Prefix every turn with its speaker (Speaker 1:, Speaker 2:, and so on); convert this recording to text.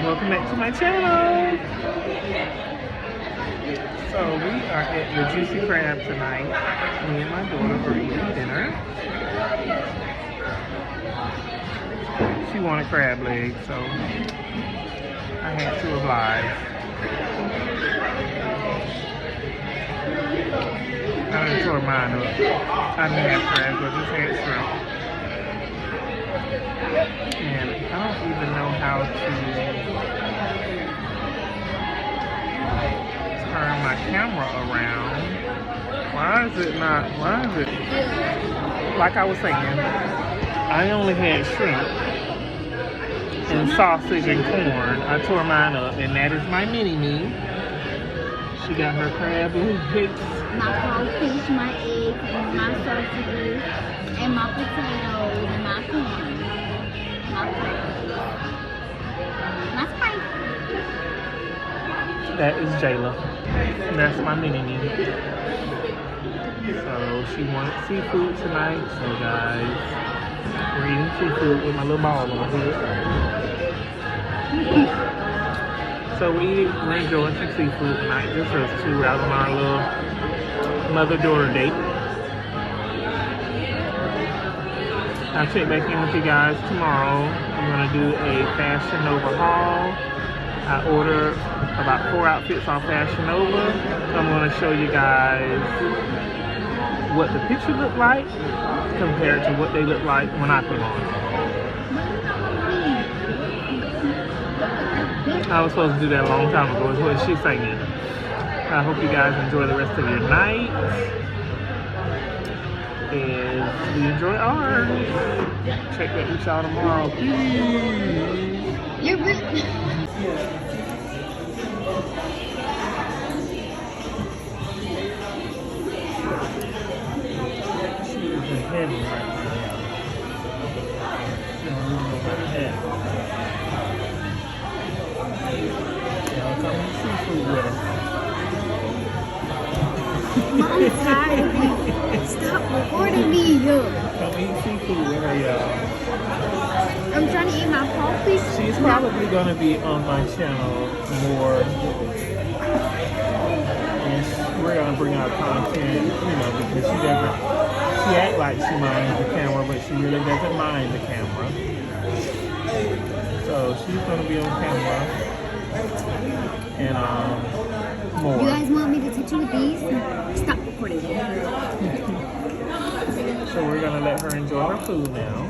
Speaker 1: welcome back to my channel. So we are at the Juicy Crab tonight. Me and my daughter are eating dinner. She wanted crab legs, so I had to oblige. I done tore mine up. I didn't have crabs, I just had shrimp. And I don't even know how to turn my camera around. Why is it, like I was saying, I only had shrimp and sausage and corn. I tore mine up, and that is my mini-me. She got her crab legs.
Speaker 2: My crawfish, my eggs, my sausages, and my potatoes, and my corn. My spice.
Speaker 1: That is Jayla. That's my mini-me. So she wanted seafood tonight. So guys, we're eating seafood with my little ball on here. So we're enjoying some seafood tonight. Just us two out on our little mother-daughter date. I'll check back in with you guys tomorrow. I'm going to do a Fashion Nova haul. I ordered about 4 outfits on Fashion Nova. So I'm going to show you guys what the picture looked like compared to what they look like when I put them on. I was supposed to do that a long time ago, is what she's saying. I hope you guys enjoy the rest of your night. And we enjoy ours. Check back with y'all tomorrow. Peace.
Speaker 2: You're really...
Speaker 1: Heavy right now. Y'all come eat seafood with us.
Speaker 2: I'm tired of you. Stop recording me, yo.
Speaker 1: Come eat seafood with her, y'all.
Speaker 2: I'm trying to eat my crawfish.
Speaker 1: She's probably gonna be on my channel more. And we're gonna bring out content, you know, because she acts like she minds the camera, but she really doesn't mind the camera. So she's gonna be on camera. And more.
Speaker 2: You guys want me to teach you with these? Stop recording.
Speaker 1: So we're gonna let her enjoy her food now.